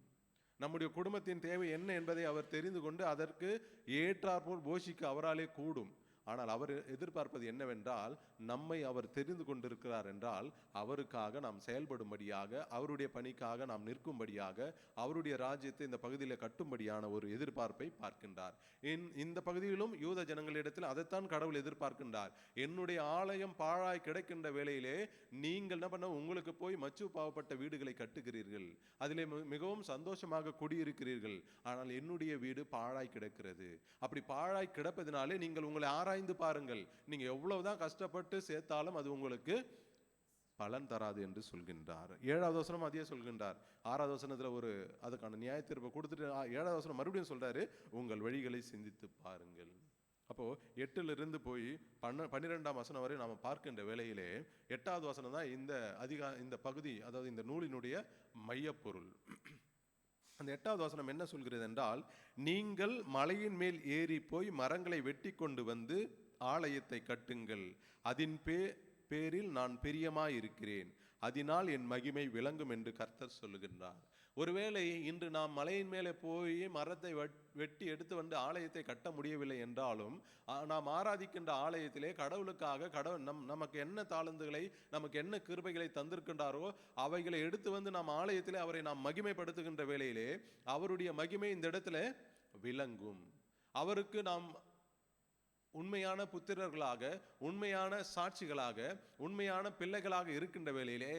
நம்முடைய குடும்பத்தின் தேவை என்ன என்பதை அவர் தெரிந்து கொண்டு அதற்கு ஏற்றாற்போல் போஷிக்க அவராலே கூடும். ஆனால் அவர் எதிர்பார்ப்பது என்னவென்றால், நம்மை அவர் தெரிந்து கொண்டிருக்கிறார் என்றால் அவருக்காக நாம் செயல்படும்படியாக, அவருடைய பணிக்காக நாம் நிற்கும்படியாக, அவருடைய ராஜ்யத்தை இந்த பகுதியில் கட்டும்படியான ஒரு எதிர்பார்ப்பை பார்க்கின்றார். இந்த பகுதியிலும் யூத ஜனங்களிடத்தில் அதைத்தான் கடவுள் எதிர்பார்க்கின்றார். என்னுடைய ஆலயம் பாழாய் கிடக்கின்ற வேளையிலே நீங்கள் என்ன பண்ண, உங்களுக்கு போய் மச்சு பாவப்பட்ட வீடுகளை கட்டுகிறீர்கள், அதிலே மிகவும் சந்தோஷமாக குடியிருக்கிறீர்கள். ஆனால் என்னுடைய வீடு பாழாய் கிடக்கிறது. அப்படி பாழாய் கிடப்பதினாலே நீங்கள் உங்களை ஆராய்ந்து பாருங்கள், நீங்க எவ்வளவுதான் கஷ்டப்பட்டு சேர்த்தாலும் அது உங்களுக்கு பலன் தராது என்று சொல்கின்றார். 7வது வசனம் அதே சொல்கின்றார். 6வது வசனத்துல அதுக்கான நியாய தீர்ப்பை கொடுத்துட்டு 7வது வசனம் மறுபடியும் சொல்றாரு, உங்கள் வழிகளை சிந்தித்து பாருங்கள். அப்போ 8லிருந்து போய் 12ஆம் வசனம் வரை நாம பார்க்கின்ற வேளையிலே 8வது வசனம் தான் இந்த பகுதி, அதாவது இந்த நூலினுடைய மையப்பொருள். அந்த 8வது வசனம் என்ன சொல்கிறது என்றால், நீங்கள் மலையின் மேல் ஏறி போய் மரங்களை வெட்டி கொண்டு வந்து ஆலயத்தை கட்டுங்கள், அதன் பேரில் நான் பிரியமாய் இருக்கிறேன், அதனால் என் மகிமை விளங்கும் என்று கர்த்தர் சொல்லுகின்றார். ஒருவேளை இன்று நாம் மலையின் மேலே போய் மரத்தை வெட்டி எடுத்து வந்து ஆலயத்தை கட்ட முடியவில்லை என்றாலும், நாம் ஆராதிக்கின்ற ஆலயத்திலே கடவுளுக்காக நமக்கு என்ன தாளந்துகளை, நமக்கு என்ன கிருபைகளை தந்திருக்கின்றாரோ அவைகளை எடுத்து வந்து நாம் ஆலயத்திலே அவரை நாம் மகிமைப்படுத்துகின்ற வேளையிலே அவருடைய மகிமை இந்த இடத்துல விளங்கும். அவருக்கு நாம் உண்மையான புத்திரர்களாக, உண்மையான சாட்சிகளாக, உண்மையான பிள்ளைகளாக இருக்கின்ற வேளையிலே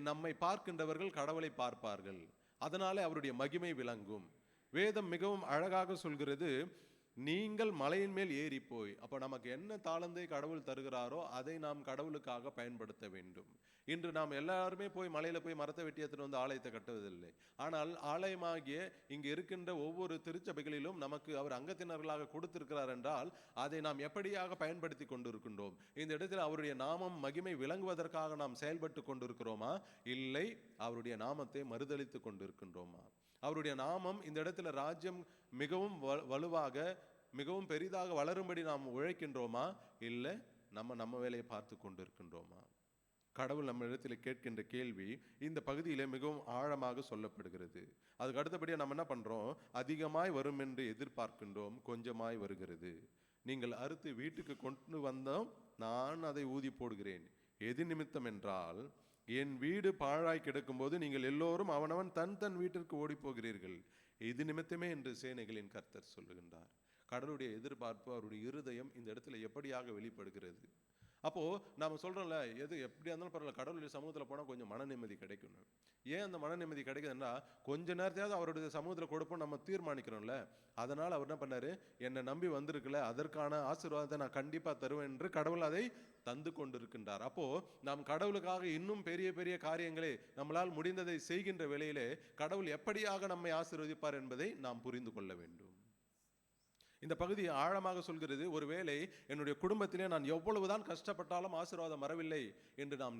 நம்மை பார்க்கின்றவர்கள் கடவுளை பார்ப்பார்கள். அதனாலே அவருடைய மகிமை விளங்கும். வேதம் மிகவும் அழகாக சொல்கிறது, நீங்கள் மலையின் மேல் ஏறி போய். அப்போ நமக்கு என்ன தாளந்தை கடவுள் தருகிறாரோ அதை நாம் கடவுளுக்காக பயன்படுத்த வேண்டும். இன்று நாம் எல்லாருமே போய் மலையில் போய் மரத்தை வெட்டி எடுத்துட்டு வந்து ஆலயத்தை கட்டுவதில்லை. ஆனால் ஆலயமாகிய இங்கு இருக்கின்ற ஒவ்வொரு திருச்சபைகளிலும் நமக்கு அவர் அங்கத்தினர்களாக கொடுத்திருக்கிறார் என்றால் அதை நாம் எப்படியாக பயன்படுத்தி கொண்டிருக்கின்றோம்? இந்த இடத்தில் அவருடைய நாமம் மகிமை விளங்குவதற்காக நாம் செயல்பட்டு கொண்டிருக்கிறோமா, இல்லை அவருடைய நாமத்தை மறுதலித்து கொண்டிருக்கின்றோமா? அவருடைய நாமம் இந்த இடத்துல ராஜ்யம் மிகவும் வலுவாக மிகவும் பெரிதாக வளரும்படி நாம் உழைக்கின்றோமா, இல்லை நம்ம வேலையை பார்த்து கொண்டு இருக்கின்றோமா? கடவுள் நம்ம இடத்துல கேட்கின்ற கேள்வி இந்த பகுதியிலே மிகவும் ஆழமாக சொல்லப்படுகிறது. அதுக்கு அடுத்தபடியாக நம்ம என்ன பண்றோம்? அதிகமாய் வரும் என்று எதிர்பார்க்கின்றோம், கொஞ்சமாய் வருகிறது. நீங்கள் அறுத்து வீட்டுக்கு கொண்டு வந்தோம், நான் அதை ஊதி போடுகிறேன். எது நிமித்தம் என்றால், என் வீடு பாழாய் கிடக்கும்போது நீங்கள் எல்லோரும் அவனவன் தன் தன் வீட்டிற்கு ஓடி போகிறீர்கள். இது நிமித்தமே என்று சேனைகளின் கர்த்தர் சொல்லுகின்றார். கடவுளுடைய எதிர்பார்ப்பு, அவருடைய இருதயம் இந்த இடத்துல எப்படியாக வெளிப்படுகிறது? அப்போ நாம சொல்றோம்ல, எது எப்படியா இருந்தாலும் பரவாயில்ல, கடவுளுடைய சமூகத்தில் போனால் கொஞ்சம் மன நிம்மதி கிடைக்கணும். ஏன் அந்த மன நிம்மதி கிடைக்குதுன்னா, கொஞ்ச நேரத்தையாவது அவருடைய சமூகத்தில் கொடுப்போம் நம்ம தீர்மானிக்கிறோம்ல. அதனால் அவர் என்ன பண்ணாரு? என்னை நம்பி வந்திருக்குல்ல, அதற்கான ஆசீர்வாதத்தை நான் கண்டிப்பா தருவேன் என்று கடவுள் அதை தந்து கொண்டிருக்கின்றார். அப்போ நாம் கடவுளுக்காக இன்னும் பெரிய பெரிய காரியங்களை நம்மளால் முடிந்ததை செய்கின்ற வேளையிலே கடவுள் எப்படியாக நம்மை ஆசீர்வதிப்பார் என்பதை நாம் புரிந்து கொள்ள வேண்டும். இந்த பகுதி ஆழமாக சொல்கிறது, ஒருவேளை என்னுடைய குடும்பத்திலே நான் எவ்வளவுதான் கஷ்டப்பட்டாலும் ஆசீர்வாதம் வரவில்லை என்று நாம்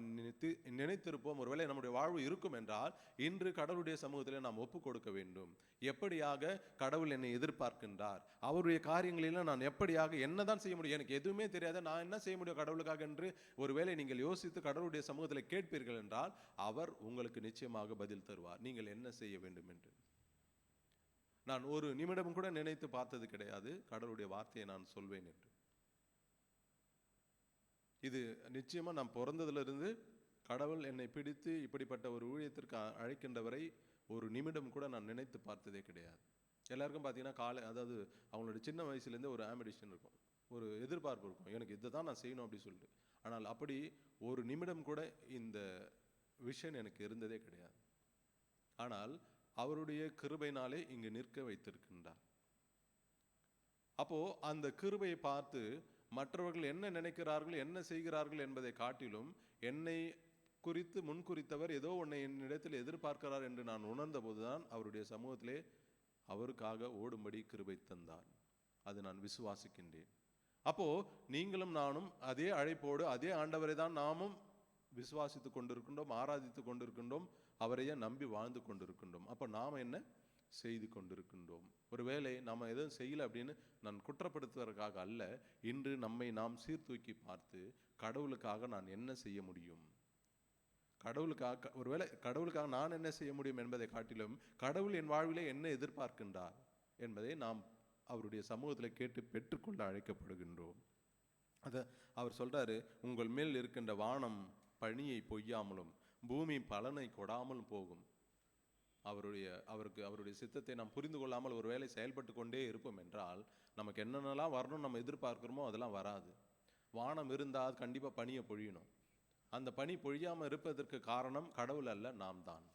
நினைத்திருப்போம். ஒருவேளை நம்முடைய வாழ்வு இருக்கும் என்றால் இன்று கடவுளுடைய சமூகத்திலே நாம் ஒப்பு கொடுக்க வேண்டும். எப்படியாக கடவுள் என்னை எதிர்பார்க்கின்றார், அவருடைய காரியங்களில் நான் எப்படியாக என்னதான் செய்ய முடியும், எனக்கு எதுவுமே தெரியாத நான் என்ன செய்ய முடியும் கடவுளுக்காக என்று ஒருவேளை நீங்கள் யோசித்து கடவுளுடைய சமூகத்தில் கேட்பீர்கள் என்றால் அவர் உங்களுக்கு நிச்சயமாக பதில் தருவார், நீங்கள் என்ன செய்ய வேண்டும் என்று. நான் ஒரு நிமிடம் கூட நினைத்து பார்த்தது கிடையாது கடவுளுடைய வார்த்தையை நான் சொல்வேன் என்று. இது நிச்சயமா நான் பிறந்ததிலிருந்து கடவுள் என்னை பிடித்து இப்படிப்பட்ட ஒரு ஊழியத்திற்கு அழைக்கின்றவரை ஒரு நிமிடம் கூட நான் நினைத்து பார்த்ததே கிடையாது. எல்லாருக்கும் பார்த்தீங்கன்னா அதாவது அவங்களோட சின்ன வயசுலேருந்தே ஒரு ஆம்பிஷன் இருக்கும், ஒரு எதிர்பார்ப்பு இருக்கும், எனக்கு இதை தான் நான் செய்யணும் அப்படி சொல்லிட்டு. ஆனால் அப்படி ஒரு நிமிடம் கூட இந்த விஷன் எனக்கு இருந்ததே கிடையாது. ஆனால் அவருடைய கிருபையினாலே இங்கு நிற்க வைத்திருக்கின்றார். அப்போ அந்த கிருபையை பார்த்து மற்றவர்கள் என்ன நினைக்கிறார்கள், என்ன செய்கிறார்கள் என்பதை காட்டிலும் என்னை குறித்து முன்குறித்தவர் ஏதோ ஒன்றை என்னிடத்தில் எதிர்பார்க்கிறார் என்று நான் உணர்ந்த போதுதான் அவருடைய சமூகத்திலே அவருக்காக ஓடும்படி கிருபை தந்தார். அது நான் விசுவாசிக்கின்றேன். அப்போ நீங்களும் நானும் அதே அழைப்போடு அதே ஆண்டவரை தான் நாமும் விசுவாசித்து கொண்டிருக்கின்றோம், ஆராதித்து கொண்டிருக்கின்றோம், அவரையே நம்பி வாழ்ந்து கொண்டிருக்கின்றோம். அப்போ நாம் என்ன செய்து கொண்டிருக்கின்றோம்? ஒருவேளை நாம் எதுவும் செய்யலை அப்படின்னு நான் குற்றப்படுத்துவதற்காக அல்ல, இன்று நம்மை நாம் சீர்தூக்கி பார்த்து கடவுளுக்காக நான் என்ன செய்ய முடியும், கடவுளுக்காக ஒருவேளை கடவுளுக்காக நான் என்ன செய்ய முடியும் என்பதை காட்டிலும் கடவுள் என் வாழ்விலே என்ன எதிர்பார்க்கின்றார் என்பதை நாம் அவருடைய சமூகத்தில் கேட்டு பெற்றுக்கொள்ள அழைக்கப்படுகின்றோம். அதை அவர் சொல்றாரு, உங்கள் மேல் இருக்கின்ற வானம் பனியை பொய்யாமலும் பூமி பலனை கொடாமலும் போகும். அவருடைய சித்தத்தை நாம் புரிந்து கொள்ளாமல் ஒரு வேளை செயல்பட்டு கொண்டே இருப்போம் என்றால் நமக்கு என்னென்னலாம் வரணும் நம்ம எதிர்பார்க்கிறோமோ அதெல்லாம் வராது. வானம் இருந்தால் கண்டிப்பாக பனியை பொழியணும். அந்த பனி பொழியாமல் இருப்பதற்கு காரணம் கடவுள் அல்ல, நாம் தான்.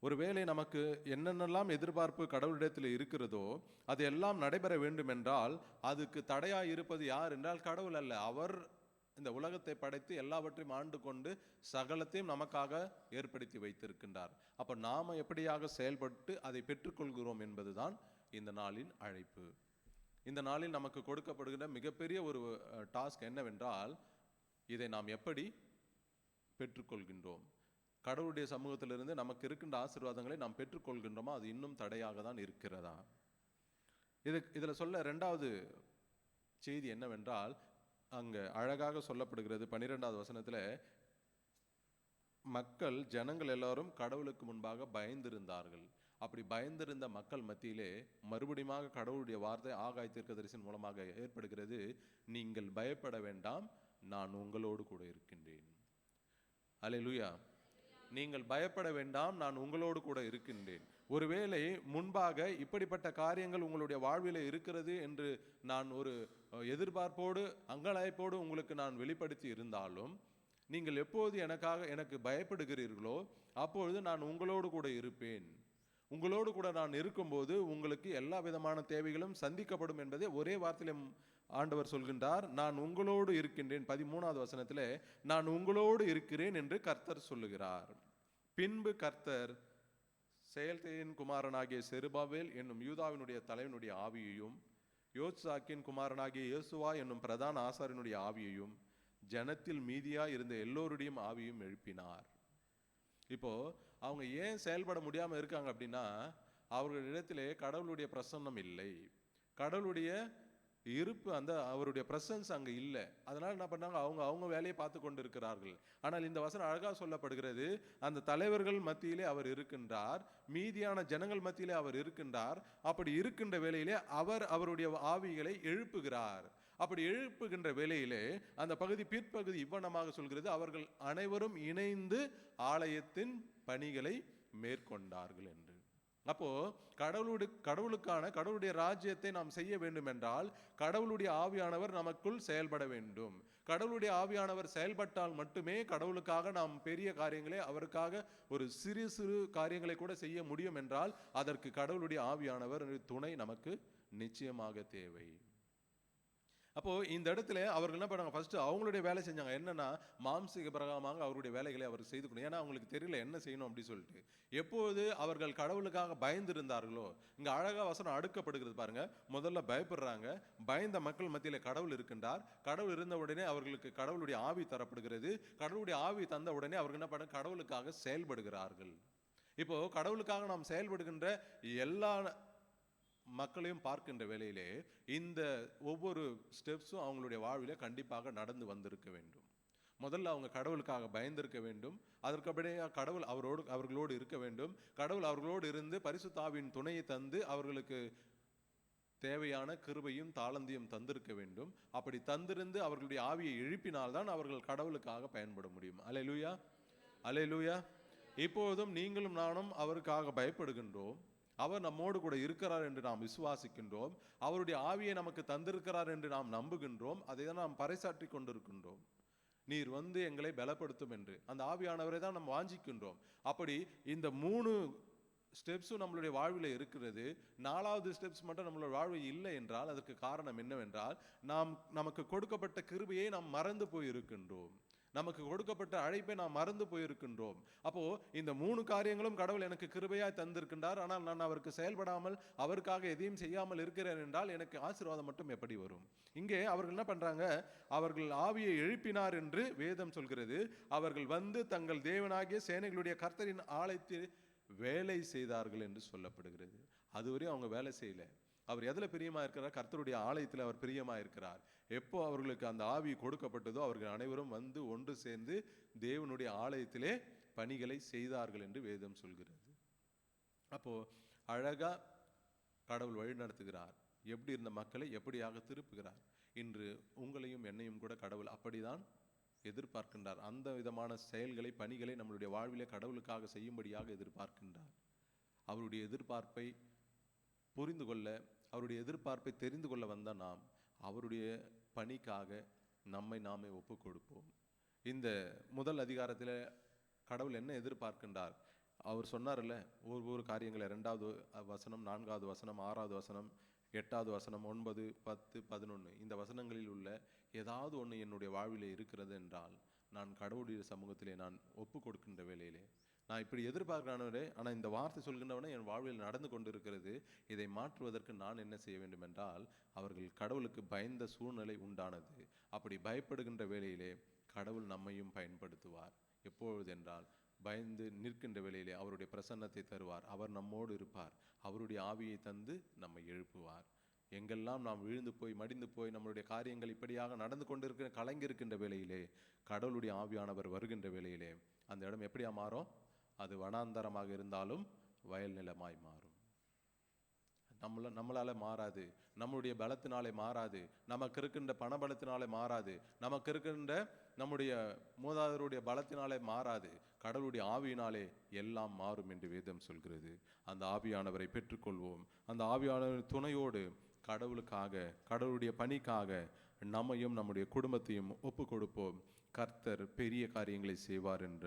ஒருவேளை நமக்கு என்னென்னலாம் எதிர்பார்ப்பு கடவுளிடத்தில் இருக்கிறதோ அது எல்லாம் நடைபெற வேண்டும் என்றால் அதுக்கு தடையாக இருப்பது யார் என்றால் கடவுள் அல்ல. அவர் இந்த உலகத்தை படைத்து எல்லாவற்றையும் ஆண்டு கொண்டு சகலத்தையும் நமக்காக ஏற்படுத்தி வைத்திருக்கின்றார். அப்போ நாம எப்படியாக செயல்பட்டு அதை பெற்றுக்கொள்கிறோம் என்பதுதான் இந்த நாளின் அழைப்பு. இந்த நாளில் நமக்கு கொடுக்கப்படுகிற மிகப்பெரிய ஒரு டாஸ்க் என்னவென்றால், இதை நாம் எப்படி பெற்றுக்கொள்கின்றோம், கடவுளுடைய சமூகத்திலிருந்து நமக்கு இருக்கின்ற ஆசீர்வாதங்களை நாம் பெற்றுக்கொள்கின்றோமா, அது இன்னும் தடையாக தான் இருக்கிறதா? இதில் சொல்ல ரெண்டாவது செய்தி என்னவென்றால், அங்கே அழகாக சொல்லப்படுகிறது 12வது வசனத்தில், ஜனங்கள் எல்லாரும் கடவுளுக்கு முன்பாக பயந்திருந்தார்கள். அப்படி பயந்திருந்த மக்கள் மத்தியிலே மறுபடியும் கடவுளுடைய வார்த்தை ஆகாய் தீர்க்கதரிசியின் மூலமாக ஏற்படுகிறது, நீங்கள் பயப்பட வேண்டாம், நான் உங்களோடு கூட இருக்கின்றேன். அல்லேலூயா. நீங்கள் பயப்பட வேண்டாம், நான் உங்களோடு கூட இருக்கின்றேன். ஒருவேளை முன்பாக இப்படிப்பட்ட காரியங்கள் உங்களுடைய வாழ்வில் இருக்கிறது என்று நான் ஒரு எதிர்பார்ப்போடு அங்கலாய்ப்போடு உங்களுக்கு நான் வெளிப்படுத்தி இருந்தாலும், நீங்கள் எப்போது எனக்கு பயப்படுகிறீர்களோ அப்பொழுது நான் உங்களோடு கூட இருப்பேன். உங்களோடு கூட நான் இருக்கும்போது உங்களுக்கு எல்லா விதமான தேவைகளும் சந்திக்கப்படும் என்பதை ஒரே வார்த்தையில ஆண்டவர் சொல்கின்றார். நான் உங்களோடு இருக்கின்றேன். 13வது வசனத்திலே நான் உங்களோடு இருக்கிறேன் என்று கர்த்தர் சொல்லுகிறார். பின்பு கர்த்தர் செயல்தேயின் குமாரனாகிய செருபாபேல் என்னும் யூதாவினுடைய தலைவனுடைய ஆவியையும், யோத்சாக்கின் குமாரனாகிய இயேசுவா என்னும் பிரதான ஆசாரியனுடைய ஆவியையும், ஜனத்தில் மீதியா இருந்த எல்லோருடைய ஆவியும் எழுப்பினார். இப்போ அவங்க ஏன் செயல்பட முடியாம இருக்காங்க அப்படின்னா, அவர்களிடத்திலே கடவுளுடைய பிரசன்னம் இல்லை, கடவுளுடைய இருப்பு, அவருடைய பிரசன்ஸ் அங்க இல்லை. அதனால என்ன பண்ணாங்க, அவங்க வேலையை பார்த்து கொண்டு இருக்கிறார்கள். ஆனால் இந்த வசனம் அழகா சொல்லப்படுகிறது, அந்த தலைவர்கள் மத்தியிலே அவர் இருக்கின்றார், மீதியான ஜனங்கள் மத்தியிலே அவர் இருக்கின்றார். அப்படி இருக்கின்ற வேளையிலே அவருடைய ஆவிகளை எழுப்புகிறார். அப்படி எழுப்புகின்ற வேளையிலே அந்த பகுதி பிற்பகுதி இவ்வண்ணமாக சொல்கிறது, அவர்கள் அனைவரும் இணைந்து ஆலயத்தின் பணிகளை மேற்கொண்டார்கள் என்று. அப்போ கடவுளுடைய ராஜ்யத்தை நாம் செய்ய வேண்டும் என்றால் கடவுளுடைய ஆவியானவர் நமக்குள் செயல்பட வேண்டும். கடவுளுடைய ஆவியானவர் செயல்பட்டால் மட்டுமே கடவுளுக்காக நாம் பெரிய காரியங்களை, அவருக்காக ஒரு சிறு சிறு காரியங்களை கூட செய்ய முடியும். என்றால் அதற்கு கடவுளுடைய ஆவியானவர் துணை நமக்கு நிச்சயமாக தேவை. அப்போ இந்த இடத்துல அவர்கள் என்ன பண்ணாங்க, ஃபர்ஸ்ட் அவங்களுடைய வேலை செஞ்சாங்க. என்னன்னா, மாம்சீக பிரகாரமாக அவருடைய வேலைகளை அவர் செய்து கொண்டு, ஏன்னா அவங்களுக்கு தெரியல என்ன செய்யணும் அப்படின்னு சொல்லிட்டு. எப்போது அவர்கள் கடவுளுக்காக பயந்து இருந்தார்களோ, இங்க அழகா வசனம் அடுக்கப்படுகிறது பாருங்க. முதல்ல பயப்படுறாங்க, பயந்த மக்கள் மத்தியில கடவுள் இருக்கின்றார். கடவுள் இருந்த உடனே அவர்களுக்கு கடவுளுடைய ஆவி தரப்படுகிறது. கடவுளுடைய ஆவி தந்த உடனே அவர்கள் என்ன பண்ண, கடவுளுக்காக செயல்படுகிறார்கள். இப்போ கடவுளுக்காக நாம் செயல்படுகின்ற எல்லா மக்களையும் பார்க்கின்ற வேளையிலே இந்த ஒவ்வொரு ஸ்டெப்ஸும் அவங்களுடைய வாழ்விலே கண்டிப்பாக நடந்து வந்திருக்க வேண்டும். முதல்ல அவங்க கடவுளுக்காக பயந்திருக்க வேண்டும். அதற்கப்படியே கடவுள் அவர்களோடு இருக்க வேண்டும். கடவுள் அவர்களோடு இருந்து பரிசுத்த ஆவியின் துணையை தந்து அவர்களுக்கு தேவையான கிருபையும் தாளந்தியும் தந்திருக்க வேண்டும். அப்படி தந்திருந்து அவர்களுடைய ஆவியை எழுப்பினால்தான் அவர்கள் கடவுளுக்காக பயன்பட முடியும். அல்லேலூயா, அல்லேலூயா. இப்போதும் நீங்களும் நானும் அவருக்காக பயப்படுகின்றோம். அவர் நம்மோடு கூட இருக்கிறார் என்று நாம் விசுவாசிக்கின்றோம். அவருடைய ஆவியை நமக்கு தந்திருக்கிறார் என்று நாம் நம்புகின்றோம். அதை தான் நாம் பறைசாற்றி கொண்டிருக்கின்றோம். நீர் வந்து எங்களை பலப்படுத்தும் என்று அந்த ஆவியானவரை தான் நாம் வாஞ்சிக்கின்றோம். அப்படி இந்த 3 ஸ்டெப்ஸும் நம்மளுடைய வாழ்வில் இருக்கிறது. 4வது ஸ்டெப்ஸ் மட்டும் நம்மளுடைய வாழ்வில் இல்லை என்றால் அதற்கு காரணம் என்னவென்றால், நமக்கு கொடுக்கப்பட்ட கிருபையை நாம் மறந்து போய் இருக்கின்றோம். நமக்கு கொடுக்கப்பட்ட அழைப்பை நாம் மறந்து போயிருக்கின்றோம். அப்போ இந்த 3 காரியங்களும் கடவுள் எனக்கு கிருபையாய் தந்திருக்கின்றார். ஆனால் நான் அவருக்கு செயல்படாமல் அவருக்காக எதையும் செய்யாமல் இருக்கிறேன் என்றால் எனக்கு ஆசீர்வாதம் மட்டும் எப்படி வரும்? இங்கே அவர்கள் என்ன பண்றாங்க, அவர்கள் ஆவியை எழுப்பினார் என்று வேதம் சொல்கிறது. அவர்கள் வந்து தங்கள் தேவனாகிய சேனைகளுடைய கர்த்தரின் ஆலயத்தில் வேலை செய்தார்கள் என்று சொல்லப்படுகிறது. அதுவரையும் அவங்க வேலை செய்யல. அவர் எதில் பிரியமா இருக்கிறார்? கர்த்தருடைய ஆலயத்தில் அவர் பிரியமா இருக்கிறார். எப்போ அவர்களுக்கு அந்த ஆவி கொடுக்கப்பட்டதோ அவர்கள் அனைவரும் வந்து ஒன்று சேர்ந்து தேவனுடைய ஆலயத்திலே பணிகளை செய்தார்கள் என்று வேதம் சொல்கிறது. அப்போ அழகா கடவுள் வழி நடத்துகிறார். எப்படி இருந்த மக்களை எப்படியாக திருப்புகிறார். இன்று உங்களையும் என்னையும் கூட கடவுள் அப்படிதான் எதிர்பார்க்கின்றார். அந்த விதமான செயல்களை, பணிகளை நம்மளுடைய வாழ்விலே கடவுளுக்காக செய்யும்படியாக எதிர்பார்க்கின்றார். அவருடைய எதிர்பார்ப்பை புரிந்து கொள்ள, அவருடைய எதிர்பார்ப்பை தெரிந்து கொள்ள வந்த நாம் அவருடைய பணிக்காக நம்மை நாமே ஒப்பு கொடுப்போம். இந்த முதல் அதிகாரத்தில் கடவுள் என்ன எதிர்பார்க்கின்றார்? அவர் சொன்னார்ல, ஒவ்வொரு காரியங்களை 2வது வசனம், 4வது வசனம், 6வது வசனம், 8வது வசனம், 9, 10, 11 இந்த வசனங்களில் உள்ள ஏதாவது ஒன்று என்னுடைய வாழ்விலே இருக்கிறது என்றால் நான் கடவுளுடைய சமூகத்திலே நான் ஒப்பு கொடுக்கின்ற வேளையிலே நான் இப்படி எதிர்பார்க்கிறானே, ஆனால் இந்த வார்த்தை சொல்கின்றவனே என் வாழ்வில் நடந்து கொண்டிருக்கிறது. இதை மாற்றுவதற்கு நான் என்ன செய்ய வேண்டும் என்றால், அவர்கள் கடவுளுக்கு பயந்த சூழ்நிலை உண்டானது. அப்படி பயப்படுகின்ற வேளையிலே கடவுள் நம்மையும் பயன்படுத்துவார். எப்பொழுது என்றால், பயந்து நிற்கின்ற வேளையிலே அவருடைய பிரசன்னத்தை தருவார். அவர் நம்மோடு இருப்பார். அவருடைய ஆவியை தந்து நம்மை எழுப்புவார். எங்கெல்லாம் நாம் விழுந்து போய் மடிந்து போய் நம்மளுடைய காரியங்கள் இப்படியாக நடந்து கொண்டிருக்கிற கலங்கிருக்கின்ற வேளையிலே கடவுளுடைய ஆவியானவர் வருகின்ற வேளையிலே அந்த இடம் எப்படியா மாறும்? அது வனாந்தரமாக இருந்தாலும் வயல் நிலமாய் மாறும். நம்மளால மாறாது, நம்முடைய பலத்தினாலே மாறாது, நமக்கு இருக்கின்ற பணபலத்தினாலே மாறாது, நமக்கு இருக்கின்ற நம்முடைய மூதாதையருடைய பலத்தினாலே மாறாது. கடவுளுடைய ஆவியினாலே எல்லாம் மாறும் என்று வேதம் சொல்கிறது. அந்த ஆவியானவரை பெற்றுக்கொள்வோம். அந்த ஆவியானவர் துணையோடு கடவுளுக்காக, கடவுளுடைய பணிக்காக நம்மையும் நம்முடைய குடும்பத்தையும் ஒப்பு கொடுப்போம். கர்த்தர் பெரிய காரியங்களை செய்வார் என்ற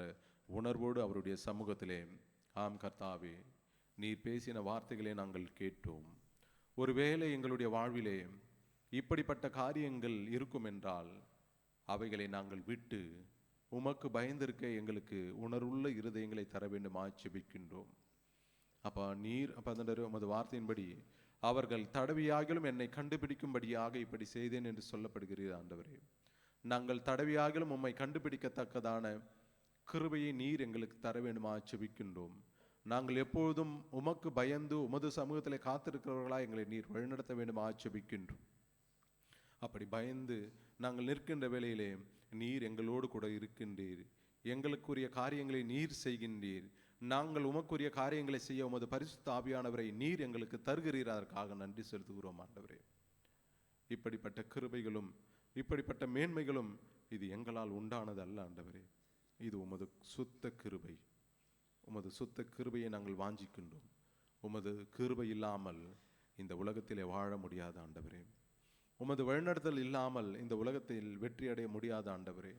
உணர்வோடு அவருடைய சமூகத்திலே, ஆம் கர்த்தாவே, நீர் பேசின வார்த்தைகளை நாங்கள் கேட்டோம். ஒருவேளை எங்களுடைய வாழ்விலே இப்படிப்பட்ட காரியங்கள் இருக்கும் என்றால் அவைகளை நாங்கள் விட்டு உமக்கு பயந்திருக்க எங்களுக்கு உணர்வுள்ள இருதயங்களை தர வேண்டும் ஆட்சேபிக்கின்றோம். அப்பா, நீர் உமது வார்த்தையின்படி அவர்கள் தடவியாகிலும் என்னை கண்டுபிடிக்கும்படியாக இப்படி செய்தேன் என்று சொல்லப்படுகிறது. ஆண்டவரே, நாங்கள் தடவியாகிலும் உம்மை கண்டுபிடிக்கத்தக்கதான கிருபையை நீர் எங்களுக்கு தர வேண்டும் ஆட்சேபிக்கின்றோம். நாங்கள் எப்பொழுதும் உமக்கு பயந்து உமது சமூகத்தில் காத்திருக்கிறவர்களாக எங்களை நீர் வழிநடத்த வேண்டும் ஆட்சேபிக்கின்றோம். அப்படி பயந்து நாங்கள் நிற்கின்ற வேளையிலே நீர் எங்களோடு கூட இருக்கின்றீர். எங்களுக்குரிய காரியங்களை நீர் செய்கின்றீர். நாங்கள் உமக்குரிய காரியங்களை செய்ய உமது பரிசுத்த ஆவியானவரை நீர் எங்களுக்கு தருகிறீர். அதற்காக நன்றி செலுத்துகிறோம் ஆண்டவரே. இப்படிப்பட்ட கிருபைகளும் இப்படிப்பட்ட மேன்மைகளும் இது எங்களால் உண்டானது அல்ல ஆண்டவரே. இது உமது சுத்த கிருபை. உமது சுத்த கிருபையை நாங்கள் வாஞ்சிக்கின்றோம். உமது கிருபை இல்லாமல் இந்த உலகத்திலே வாழ முடியாத ஆண்டவரே. உமது வழிநடத்தல் இல்லாமல் இந்த உலகத்தில் வெற்றி அடைய முடியாத ஆண்டவரே.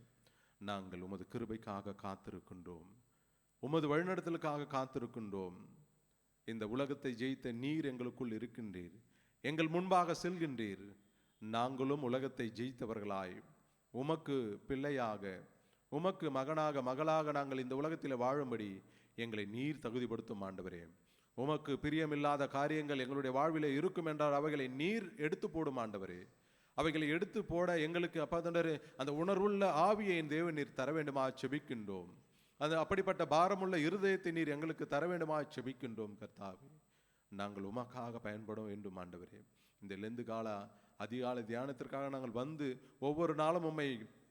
நாங்கள் உமது கிருபைக்காக காத்திருக்கின்றோம். உமது வழிநடத்தலுக்காக காத்திருக்கின்றோம். இந்த உலகத்தை ஜெயித்த நீர் எங்களுக்குள் இருக்கின்றீர். எங்கள் முன்பாக செல்கின்றீர். நாங்களும் உலகத்தை ஜெயித்தவர்களாய் உமக்கு பிள்ளையாக, உமக்கு மகனாக மகளாக நாங்கள் இந்த உலகத்தில் வாழும்படி எங்களை நீர் தகுதிப்படுத்தும் ஆண்டவரே. உமக்கு பிரியமில்லாத காரியங்கள் எங்களுடைய வாழ்விலே இருக்கும் என்றால் அவைகளை நீர் எடுத்து போடும் ஆண்டவரே. அவைகளை எடுத்து போட எங்களுக்கு அப்பா அந்த உணர்வுள்ள ஆவியை தேவன் நீர் தர வேண்டுமா செபிக்கின்றோம். அது அப்படிப்பட்ட பாரமுள்ள இருதயத்தை நீர் எங்களுக்கு தர வேண்டுமா செபிக்கின்றோம் கர்த்தாவே. நாங்கள் உமக்காக பயன்படும் வேண்டும் ஆண்டவரே. இந்த லெந்து கால அதிகாலை தியானத்திற்காக நாங்கள் வந்து ஒவ்வொரு நாளும் உம்மை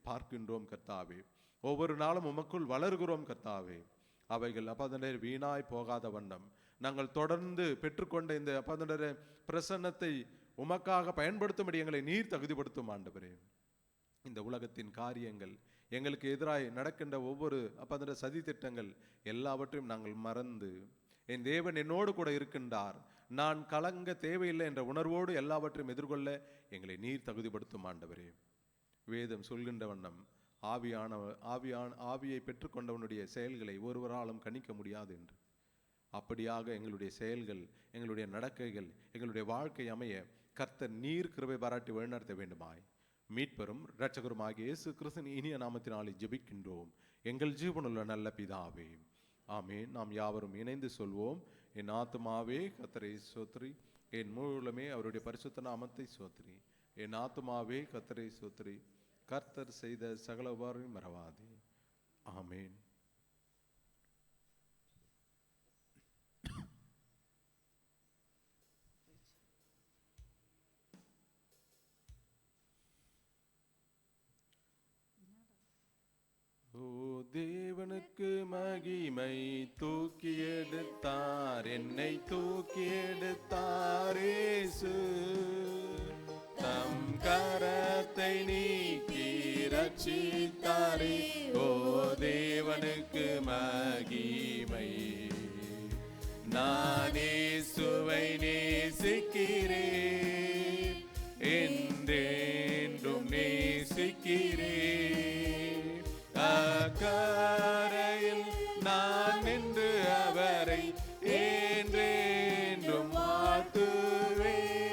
பார்க்கின்றோம் கர்த்தாவே. ஒவ்வொரு நாளும் உமக்குள் வளர்கிறோம் கர்த்தாவே. அவைகள் அப்பா வீணாய் போகாத வண்ணம் நாங்கள் தொடர்ந்து பெற்றுக்கொண்ட இந்த அப்பா பிரசன்னத்தை உமக்காக பயன்படுத்தும்படி எங்களை நீர் தகுதிப்படுத்தும் ஆண்டவரே. இந்த உலகத்தின் காரியங்கள், எங்களுக்கு எதிராய் நடக்கின்ற ஒவ்வொரு அப்பா சதி திட்டங்கள் எல்லாவற்றையும் நாங்கள் மறந்து என் தேவன் என்னோடு கூட இருக்கின்றார், நான் கலங்க தேவையில்லை என்ற உணர்வோடு எல்லாவற்றையும் எதிர்கொள்ள எங்களை நீர் தகுதிப்படுத்தும் ஆண்டவரே. வேதம் சொல்கின்ற வண்ணம் ஆவியை பெற்றுக்கொண்டவனுடைய செயல்களை ஒருவராலும் கணிக்க முடியாது என்று. அப்படியாக எங்களுடைய செயல்கள், எங்களுடைய நடக்கைகள், எங்களுடைய வாழ்க்கை அமைய கர்த்தர் நீர் கிருபை பாராட்டி வழிநடத்த வேண்டுமாய் மீட்பெரும் இரட்சகருமாகிய இயேசு கிறிஸ்துவின் இனிய நாமத்தினாலே ஜெபிக்கின்றோம் எங்கள் ஜீவனுள்ள நல்ல பிதாவே, ஆமென். நாம் யாவரும் இணைந்து சொல்வோம். என் ஆத்துமாவே கர்த்தரை ஸ்தோத்திரி, என் முழுமே அவருடைய பரிசுத்த நாமத்தை ஸ்தோத்திரி. என் ஆத்துமாவே கர்த்தரை ஸ்தோத்திரி, கர்த்தர் செய்த சகல உபகாரங்களையும் மறவாதே. ஆமென். ஓ தேவனுக்கு மகிமை, தூக்கி எடுத்தார் என்னை, தூக்கி எடுத்தார் இயேசு. தம் கரத்தை நீக்கி ரட்சித்தாரே. ஓ தேவனுக்கு மகிமை. நான் இயேசுவை நேசிக்கிறேன், என்றென்றும் நேசிக்கிறேன். அக்கரையில் நான் நின்று அவரை என்றென்றும் வாழ்த்துவேன்.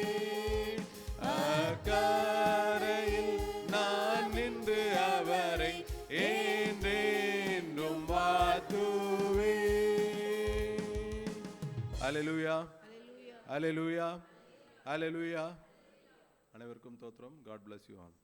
அக்கரையில் நான் நின்று அவரை என்றென்றும் வாழ்த்துவேன். அல்லேலூயா, அல்லேலூயா, அல்லேலூயா. அனைவருக்கும் தோத்திரம். God bless you all.